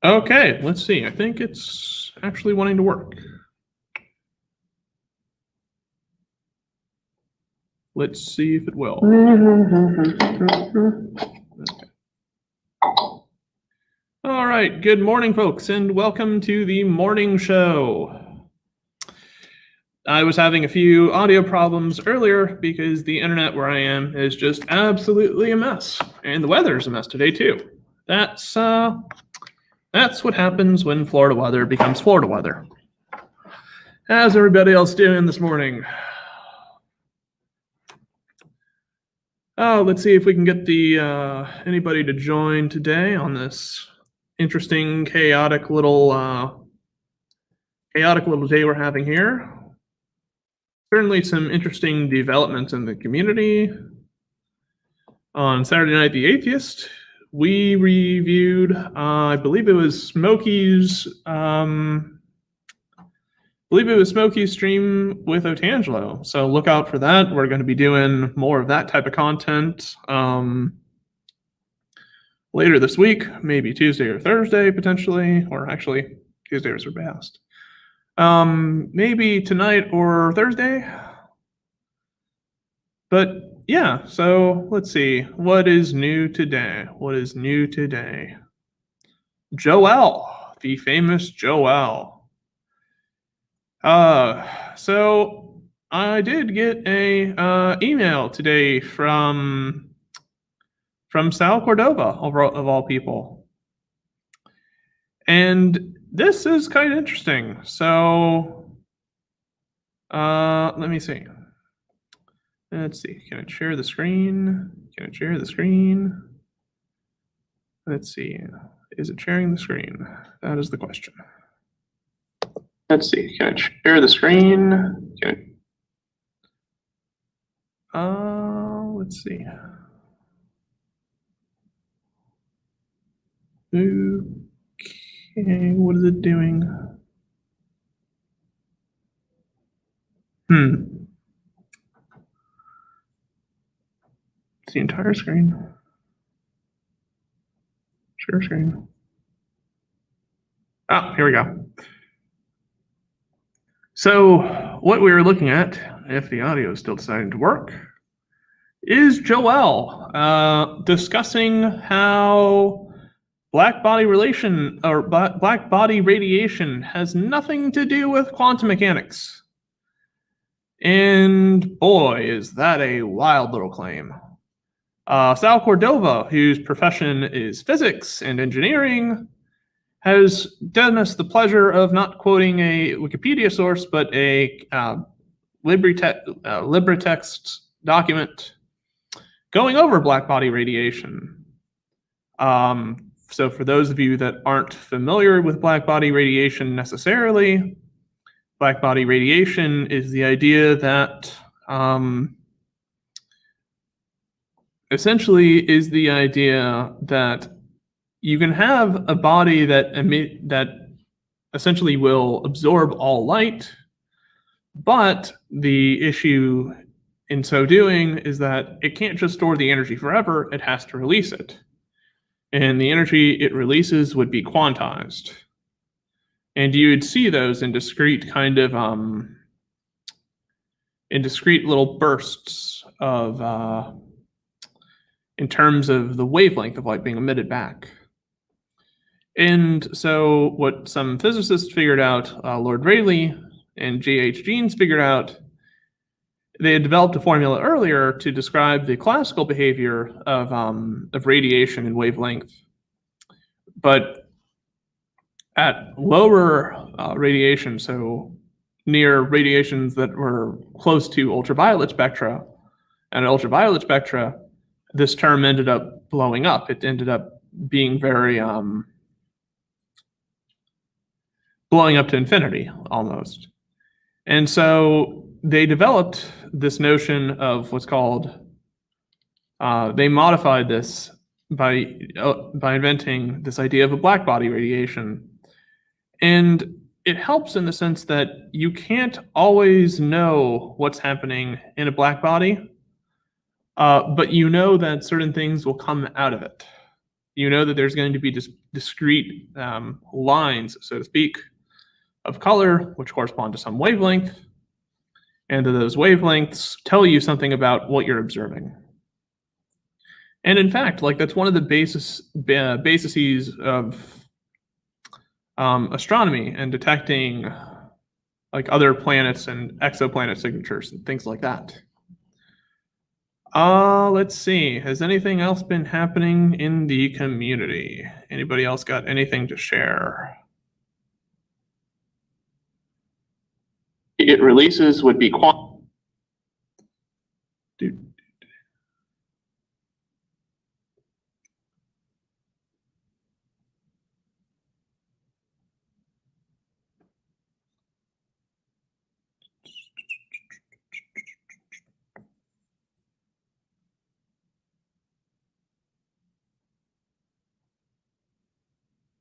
Okay, let's see. I think it's actually wanting to work. Let's see if it will. Okay. All right, good morning, folks, and welcome to the morning show. I was having a few audio problems earlier because the internet where I am is just absolutely a mess, and the weather's a mess today too. That's what happens when Florida weather becomes Florida weather. How's everybody else doing this morning? Oh, let's see if we can get the anybody to join today on this interesting, chaotic little day we're having here. Certainly some interesting developments in the community. On Saturday Night the Atheist, we reviewed, I believe it was Smokey's stream with Angelo. So look out for that. We're going to be doing more of that type of content later this week, maybe Tuesday or Thursday potentially, or actually Tuesday was our best. Maybe tonight or Thursday. But yeah, so let's see. What is new today? Joel, the famous Joel. So I did get a email today from Sal Cordova, of all people. And this is kind of interesting. So let me see. Let's see. Can I share the screen? Let's see. Is it sharing the screen? That is the question. Let's see. Can I share the screen? Let's see. Okay, what is it doing? It's the entire screen. Share screen. Oh, here we go. So what we were looking at, if the audio is still deciding to work, is Joel discussing how Blackbody radiation has nothing to do with quantum mechanics. And boy, is that a wild little claim. Sal Cordova, whose profession is physics and engineering, has done us the pleasure of not quoting a Wikipedia source, but a LibreText document going over Blackbody radiation. So for those of you that aren't familiar with Blackbody radiation necessarily, Blackbody radiation is the idea that essentially is the idea that you can have a body that essentially will absorb all light, but the issue in so doing is that it can't just store the energy forever, it has to release it. And the energy it releases would be quantized. And you'd see those in discrete kind of in discrete little bursts of in terms of the wavelength of light being emitted back. And so what some physicists figured out, Lord Rayleigh and J.H. Jeans figured out, they had developed a formula earlier to describe the classical behavior of radiation and wavelength. But at lower radiation, so near radiations that were close to ultraviolet spectra, and ultraviolet spectra, this term ended up blowing up. It ended up being very blowing up to infinity almost. And so they developed this notion of what's called, they modified this by inventing this idea of a blackbody radiation. And it helps in the sense that you can't always know what's happening in a black body, But you know that certain things will come out of it. You know that there's going to be discrete lines, so to speak, of color, which correspond to some wavelength, and that those wavelengths tell you something about what you're observing. And in fact, like that's one of the bases of astronomy and detecting like other planets and exoplanet signatures and things like that. Let's see. Has anything else been happening in the community? Anybody else got anything to share? It releases would be quantum.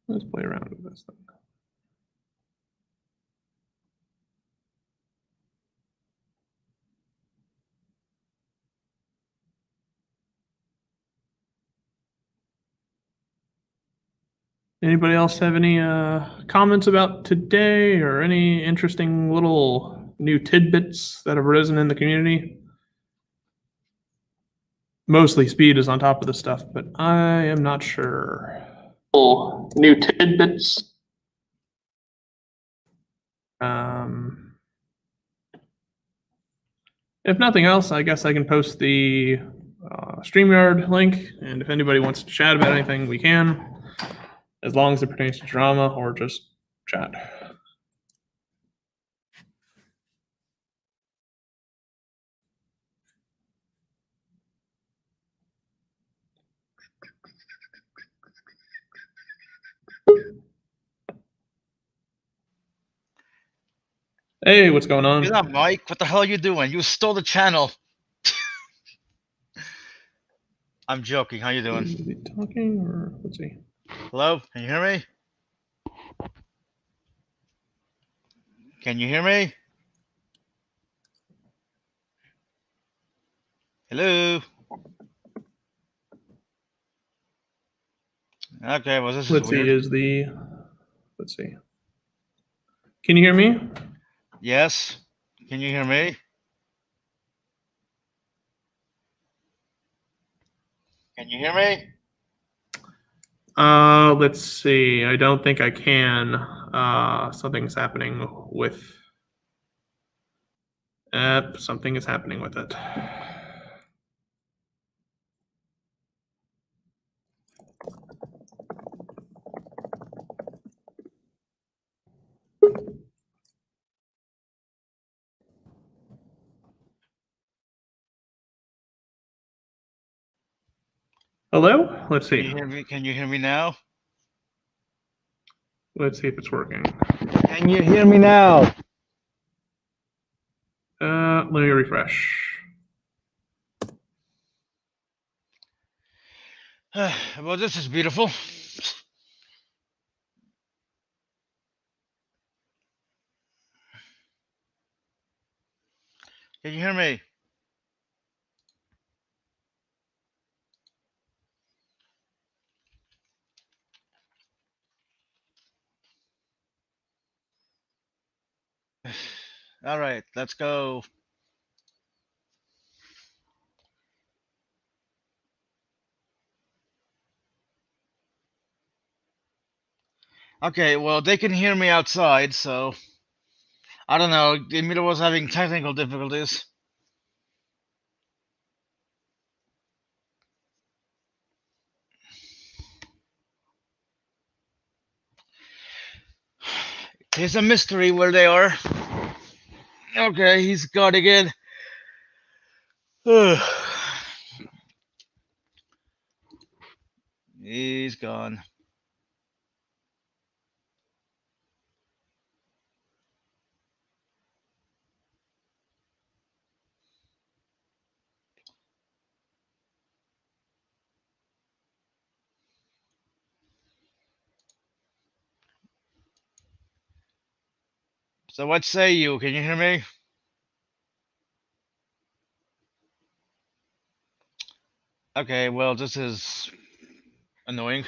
Let's play around with this thing. Anybody else have any comments about today or any interesting little new tidbits that have arisen in the community? Mostly speed is on top of this stuff, but I am not sure. New tidbits. If nothing else, I guess I can post the StreamYard link, and if anybody wants to chat about anything, we can, as long as it pertains to drama or just chat. Hey, what's going on? Get up, Mike. What the hell are you doing? You stole the channel. I'm joking. How you doing? Is he talking or let's see? Hello? Can you hear me? Can you hear me? Hello? Okay, well, this is Let's weird. see, let's see. Can you hear me? Yes. Can you hear me? Can you hear me? Let's see. I don't think I can. Something's happening with. Something is happening with it. Hello? Let's Can see. you hear me? Can you hear me now? Let's see if it's working. Can you hear me now? Let me refresh. Well, this is beautiful. Can you hear me? All right, let's go. Okay, well, they can hear me outside, so I don't know. Emilio was having technical difficulties. It's a mystery where they are. Okay, he's gone again. He's gone. So what say you? Can you hear me? Okay, well, this is annoying.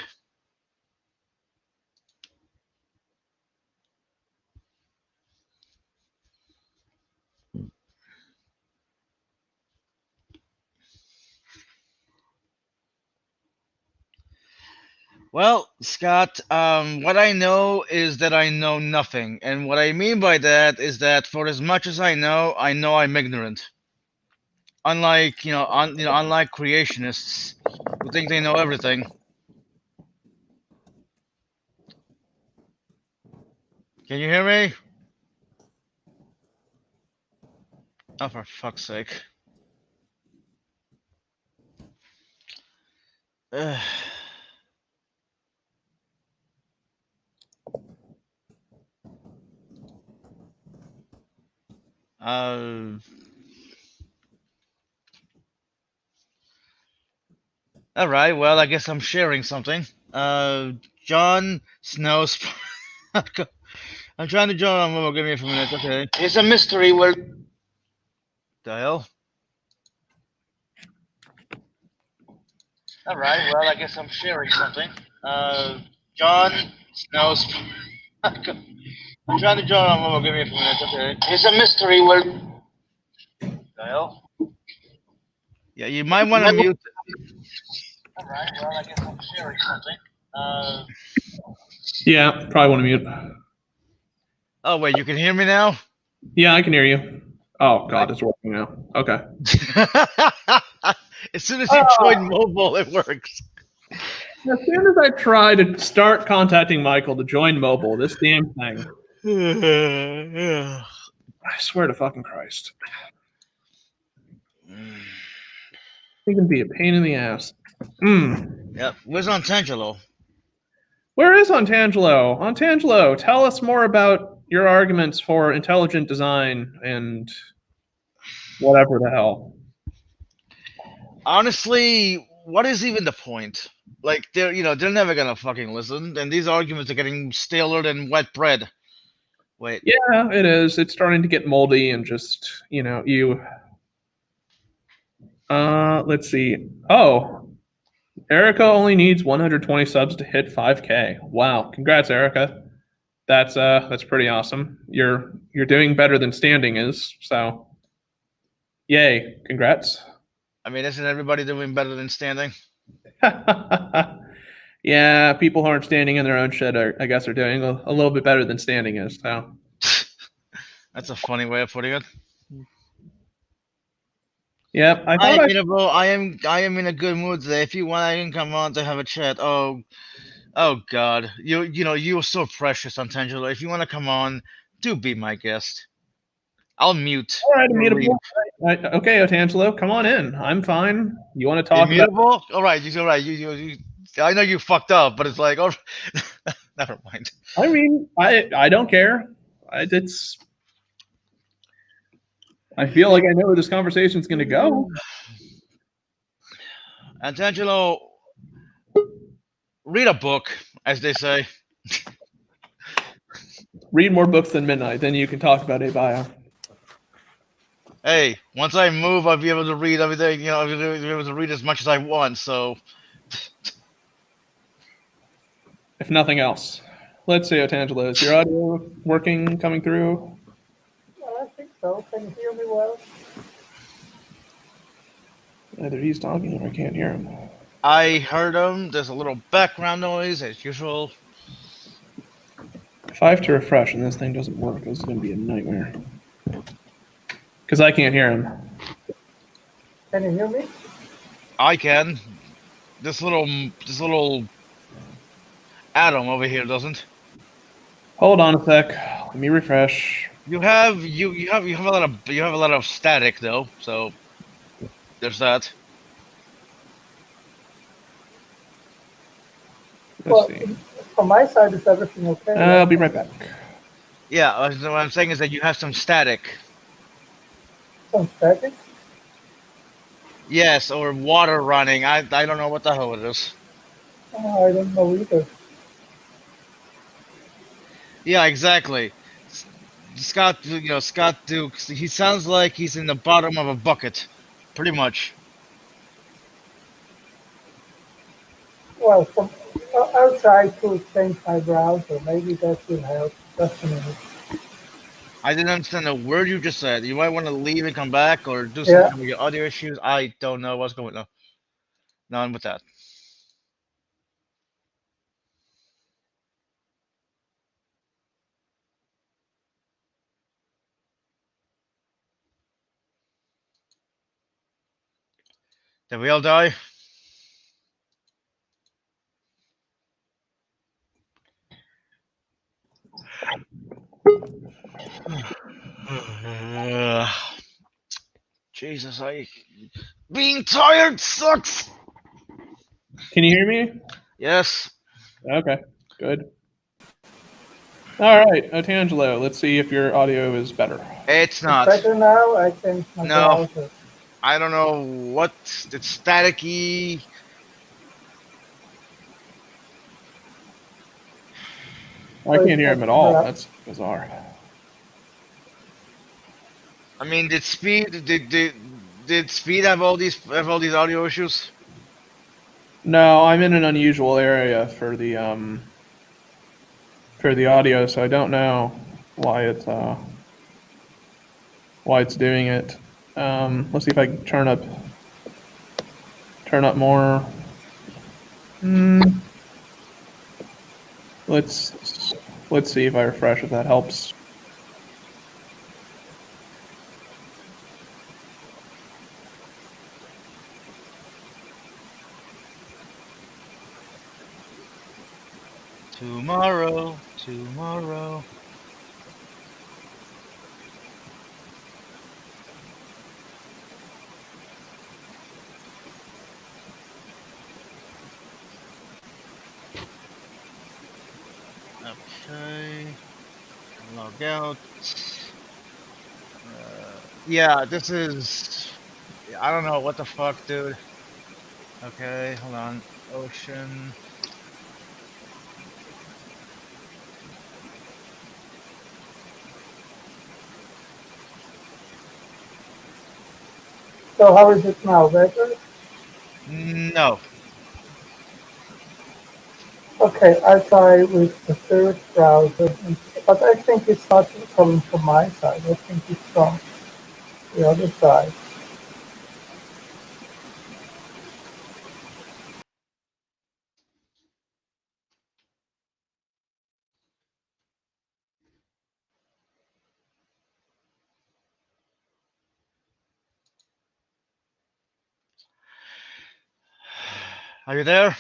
Well, Scott, what I know is that I know nothing, and what I mean by that is that for as much as I know I'm ignorant. Unlike unlike creationists who think they know everything. Can you hear me? Oh, for fuck's sake! Ugh. Uh, all right. Well, I guess I'm sharing something. Jon Snow's. I'm trying to join on. Give me a few minutes. Okay. It's a mystery. Where the hell? All right. Well, I guess I'm sharing something. Jon Snow's. I'm trying to join on. Give me a few minutes. Okay. It's a mystery. Where the hell? Yeah, you might want to mute. All right. Well, I guess I'm sharing something. Yeah, probably want to mute. Oh wait, you can hear me now? Yeah, I can hear you. Oh god, it's working now. Okay. As soon as you join mobile, it works. As soon as I try to start contacting Michael to join mobile, this damn thing. I swear to fucking Christ. It can be a pain in the ass. Yep. Where's Angelo? Where is Antangelo? Antangelo, tell us more about your arguments for intelligent design and whatever the hell. Honestly, what is even the point? Like they're never gonna fucking listen, and these arguments are getting staler than wet bread. Wait. Yeah, it is. It's starting to get moldy and just, you. Let's see. Oh, Erica only needs 120 subs to hit 5K. Wow, congrats, Erica. That's pretty awesome. You're doing better than standing is. So, yay, congrats. I mean, isn't everybody doing better than standing? Yeah, people who aren't standing in their own shit I guess are doing a little bit better than standing is. So. That's a funny way of putting it. Yep, I Hi, thought Beatable. I am in a good mood today. If you want, I can come on to have a chat. Oh God, you are so precious, Antangelo. If you want to come on, do be my guest. I'll mute. All right, or immutable. leave. Okay, Otangelo, come on in. I'm fine. You want to talk about? Immutable? All right, you're right. You. I know you fucked up, but it's like, oh, never mind. I mean, I don't care. I feel like I know where this conversation's going to go. Antangelo, read a book, as they say. Read more books than midnight, then you can talk about Abaya. Hey, once I move, I'll be able to read everything. I'll be able to read as much as I want. So, If nothing else, let's see, Otangelo, is your audio working, coming through? I think so. Can you hear me well? Either he's talking or I can't hear him. I heard him. There's a little background noise, as usual. If I have to refresh and this thing doesn't work, this is going to be a nightmare. Because I can't hear him. Can you hear me? I can. This little atom over here doesn't. Hold on a sec. Let me refresh. You have a lot of static though, so there's that. Let's see. From my side, is everything okay? I'll be right back. Yeah, what I'm saying is that you have some static. Some static? Yes, or water running. I don't know what the hell it is. Oh, I don't know either. Yeah, exactly. Scott Dukes. He sounds like he's in the bottom of a bucket, pretty much. Well, I'll try to change my browser. Maybe that will help. Just a minute. I didn't understand a word you just said. You might want to leave and come back or do Yeah. something with your audio issues. I don't know what's going on. None with that. Did we all die? Jesus, being tired sucks. Can you hear me? Yes. Okay, good. All right, Angelo, let's see if your audio is better. It's It's not. better now. I changed my No. browser. I don't know what. It's staticky. I So can't it's hear not him at all. right. That's bizarre. I mean, did Speed have all these audio issues? No, I'm in an unusual area for the audio, so I don't know why it's doing it. Let's see if I can turn up more. Let's see if I refresh if that helps. Tomorrow. Okay. Log out. Yeah, this is. I don't know what the fuck, dude. Okay, hold on. Ocean. So how is it now? Better? No. Okay, I'll try with the third browser. But I think it's not coming from my side. I think it's from the other side. Are you there?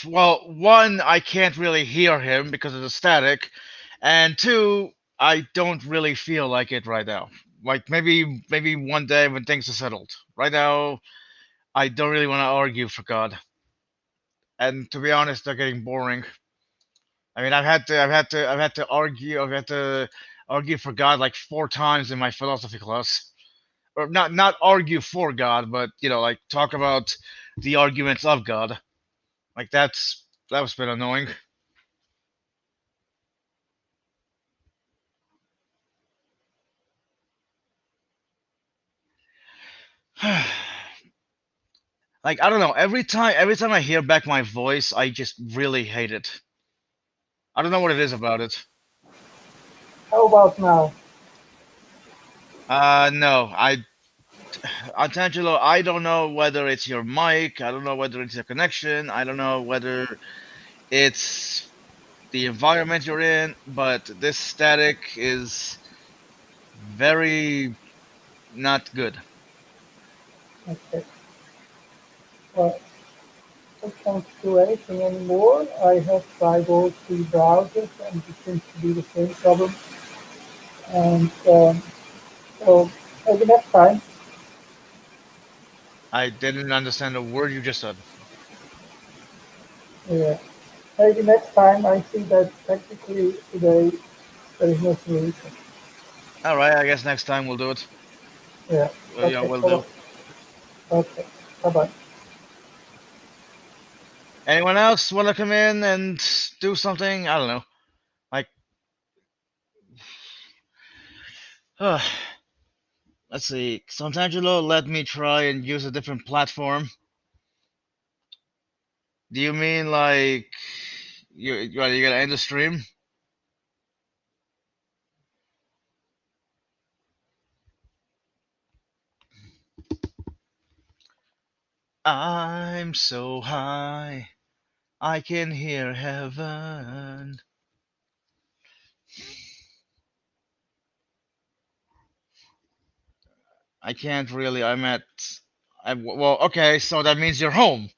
Well, one, I can't really hear him because of the static, and two, I don't really feel like it right now. Like maybe one day when things are settled. Right now, I don't really want to argue for God, and to be honest, they're getting boring. I mean, I've had to argue for God like 4 times in my philosophy class, or not argue for God, but like talk about the arguments of God. Like that was been annoying. Like I don't know. Every time I hear back my voice, I just really hate it. I don't know what it is about it. How about now? No, Angelo, I don't know whether it's your mic. I don't know whether it's your connection. I don't know whether it's the environment you're in. But this static is very not good. Okay. Well, I can't do anything anymore. I have tried all three browsers and it seems to be the same problem. And so maybe next time. I didn't understand a word you just said. Yeah. Maybe next time I see that technically today there is no solution. All right, I guess next time we'll do it. Yeah. Yeah, Okay. we'll do. Oh, okay. Bye bye. Anyone else want to come in and do something? I don't know. Like, Let's see. So Angelo let me try and use a different platform. Do you mean like you gonna end the stream? I'm so high, I can hear heaven. I can't really. Well, okay, so that means you're home.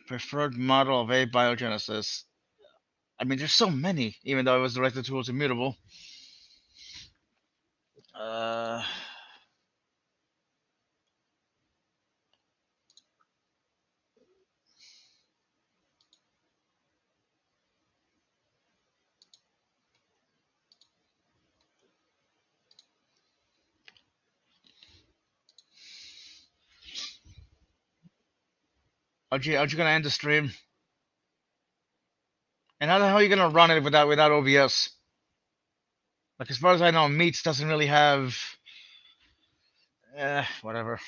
Preferred model of abiogenesis. I mean, there's so many, even though it was directed towards immutable. Uh, aren't you gonna end the stream? And how the hell are you gonna run it without OBS? Like, as far as I know, Meets doesn't really have. Whatever.